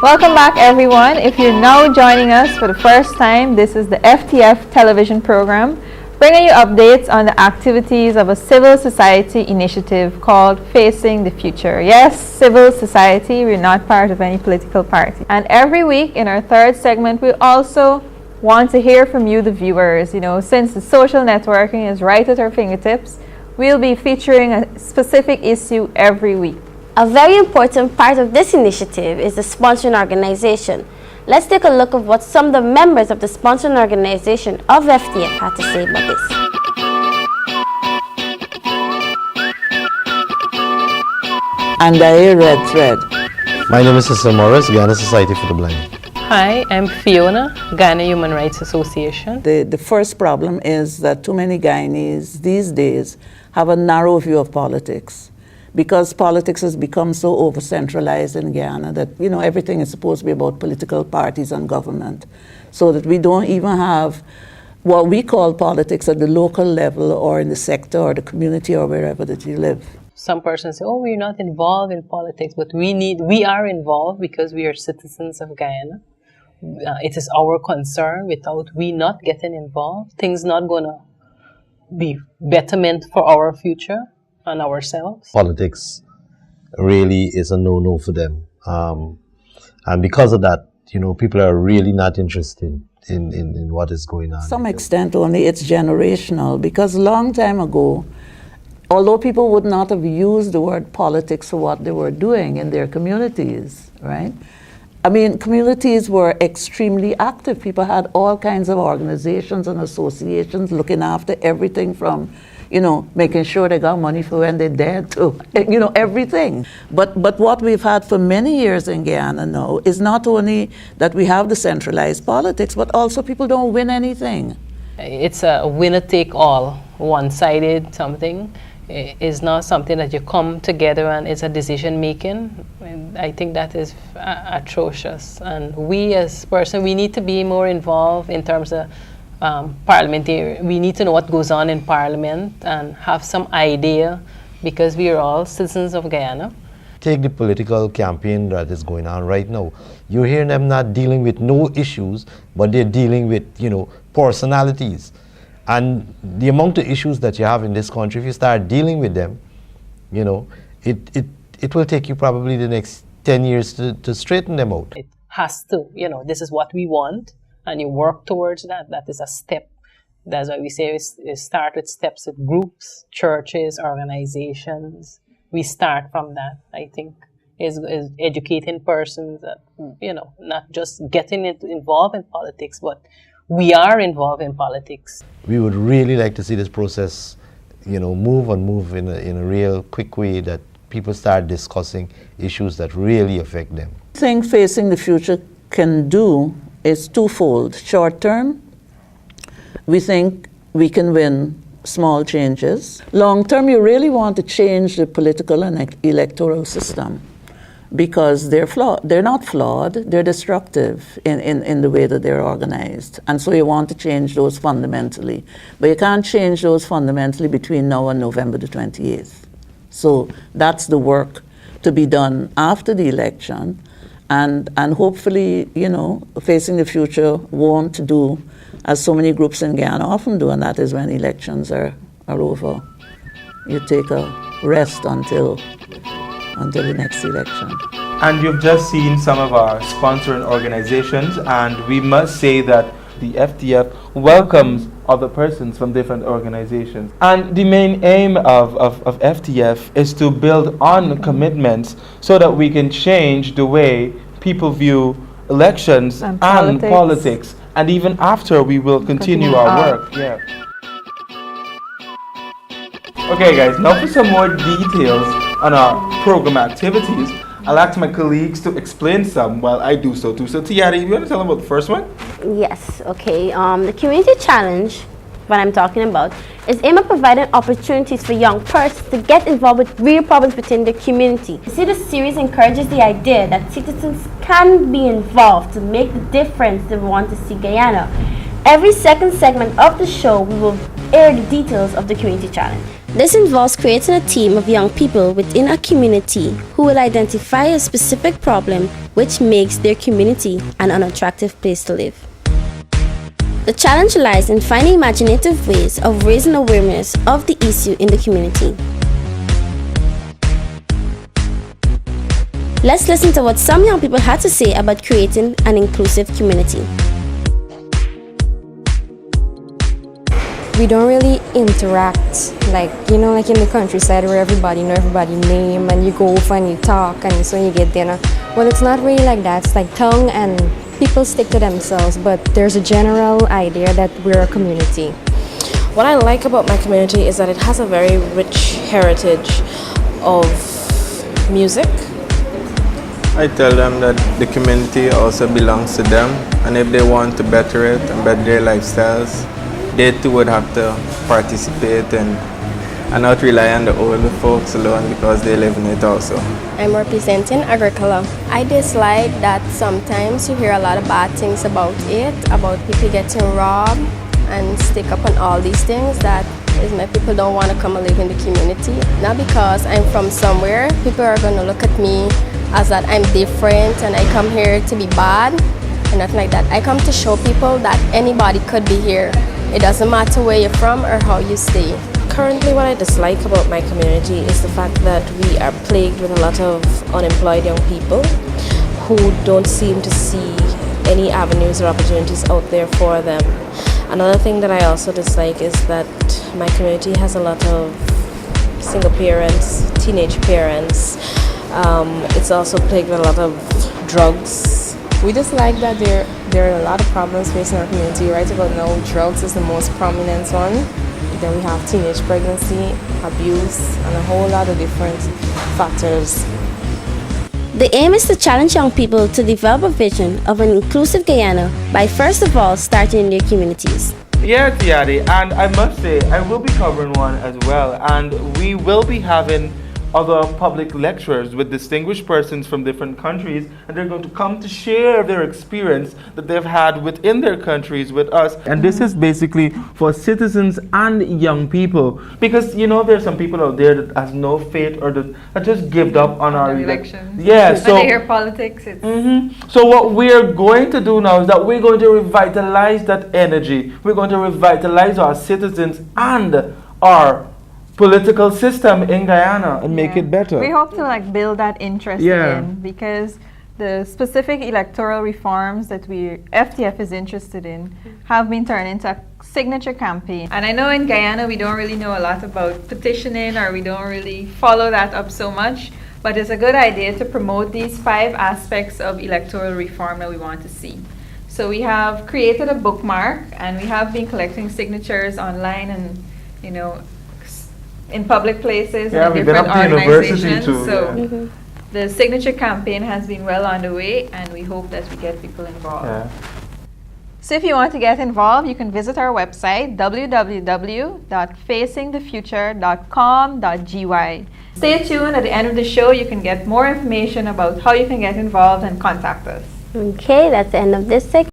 Welcome back, everyone. If you're now joining us for the first time, this is the FtF Television program, bringing you updates on the activities of a civil society initiative called Facing the Future. Yes, civil society. We're not part of any political party. And every week in our third segment, we also want to hear from you, the viewers. Since the social networking is right at our fingertips, we'll be featuring a specific issue every week. A very important part of this initiative is the sponsoring organization. Let's take a look at what some of the members of the sponsoring organization of FtF had to say about this. And a red thread. My name is Sister Morris, Guyana Society for the Blind. Hi, I'm Fiona, Guyana Human Rights Association. The first problem is that too many Guyanese these days have a narrow view of politics. Because politics has become so over-centralized in Guyana that, everything is supposed to be about political parties and government. So that we don't even have what we call politics at the local level or in the sector or the community or wherever that you live. Some persons say, we're not involved in politics, but we are involved because we are citizens of Guyana. It is our concern. Without we not getting involved, things not going to be betterment for our future and ourselves. Politics really is a no-no for them. And because of that, people are really not interested in what is going on. To some extent only it's generational, because a long time ago, although people would not have used the word politics for what they were doing in their communities, right? Communities were extremely active. People had all kinds of organizations and associations looking after everything from making sure they got money for when they're dead to, everything. But what we've had for many years in Guyana now is not only that we have the centralized politics, but also people don't win anything. It's a winner-take-all, one-sided something. It's not something that you come together and it's a decision-making. I think that is atrocious. And we as person, we need to be more involved in terms of parliamentary. We need to know what goes on in Parliament and have some idea, because we are all citizens of Guyana. Take the political campaign that is going on right now. You're hearing them not dealing with no issues, but they're dealing with, personalities. And the amount of issues that you have in this country, if you start dealing with them, it will take you probably the next 10 years to straighten them out. It has to, this is what we want. And you work towards that. That is a step. That's why we say we start with steps with groups, churches, organizations. We start from that. I think is educating persons that, not just getting involved in politics, but we are involved in politics. We would really like to see this process, move in a real quick way, that people start discussing issues that really affect them. I think Facing the Future can do is twofold. Short term, we think we can win small changes. Long term, you really want to change the political and electoral system, because they're flawed. They're not flawed, they're destructive in the way that they're organized. And so you want to change those fundamentally. But you can't change those fundamentally between now and November the 28th. So that's the work to be done after the election. And hopefully, Facing the Future won't do as so many groups in Guyana often do, and that is when elections are over. You take a rest until the next election. And you've just seen some of our sponsoring organizations, and we must say that the FtF welcomes other persons from different organizations. And the main aim of FtF is to build on commitments so that we can change the way people view elections and politics. And even after, we will continue our work. Yeah. Okay guys, now for some more details on our program activities, I'll ask my colleagues to explain some while I do so too. So Tiara, you want to tell them about the first one? Yes, okay. The community challenge, what I'm talking about, is aimed at providing opportunities for young persons to get involved with real problems within the community. You see, this series encourages the idea that citizens can be involved to make the difference they want to see Guyana. Every second segment of the show, we will air the details of the community challenge. This involves creating a team of young people within a community who will identify a specific problem which makes their community an unattractive place to live. The challenge lies in finding imaginative ways of raising awareness of the issue in the community. Let's listen to what some young people had to say about creating an inclusive community. We don't really interact like in the countryside where everybody know everybody's name and you go off and you talk and so you get dinner. Well, it's not really like that. It's like tongue and people stick to themselves, but there's a general idea that we're a community. What I like about my community is that it has a very rich heritage of music. I tell them that the community also belongs to them, and if they want to better it and better their lifestyles, they too would have to participate and not rely on the older folks alone because they live in it also. I'm representing Agricola. I dislike that sometimes you hear a lot of bad things about it, about people getting robbed and stick up on all these things that is my people don't want to come and live in the community. Not because I'm from somewhere, people are going to look at me as that I'm different and I come here to be bad and nothing like that. I come to show people that anybody could be here. It doesn't matter where you're from or how you stay. Currently, what I dislike about my community is the fact that we are plagued with a lot of unemployed young people who don't seem to see any avenues or opportunities out there for them. Another thing that I also dislike is that my community has a lot of single parents, teenage parents. It's also plagued with a lot of drugs. We just like that there are a lot of problems facing our community. Right about now, drugs is the most prominent one. Then we have teenage pregnancy, abuse, and a whole lot of different factors. The aim is to challenge young people to develop a vision of an inclusive Guyana by first of all starting in their communities. Yeah, Tiari, and I must say, I will be covering one as well, and we will be having other public lecturers with distinguished persons from different countries, and they're going to come to share their experience that they've had within their countries with us. And this is basically for citizens and young people, because there's some people out there that has no faith or that just give up on our elections. Yeah, so when they hear politics, it's So what we're going to do now is that we're going to revitalize that energy. We're going to revitalize our citizens and our political system in Guyana and make it better. We hope to build that interest again, because the specific electoral reforms that FTF is interested in have been turned into a signature campaign. And I know in Guyana we don't really know a lot about petitioning, or we don't really follow that up so much, but it's a good idea to promote these 5 aspects of electoral reform that we want to see. So we have created a bookmark, and we have been collecting signatures online and in public places and different organizations. So the signature campaign has been well underway, and we hope that we get people involved. Yeah. So if you want to get involved, you can visit our website www.facingthefuture.com.gy. Stay tuned. At the end of the show, you can get more information about how you can get involved and contact us. Okay, that's the end of this segment.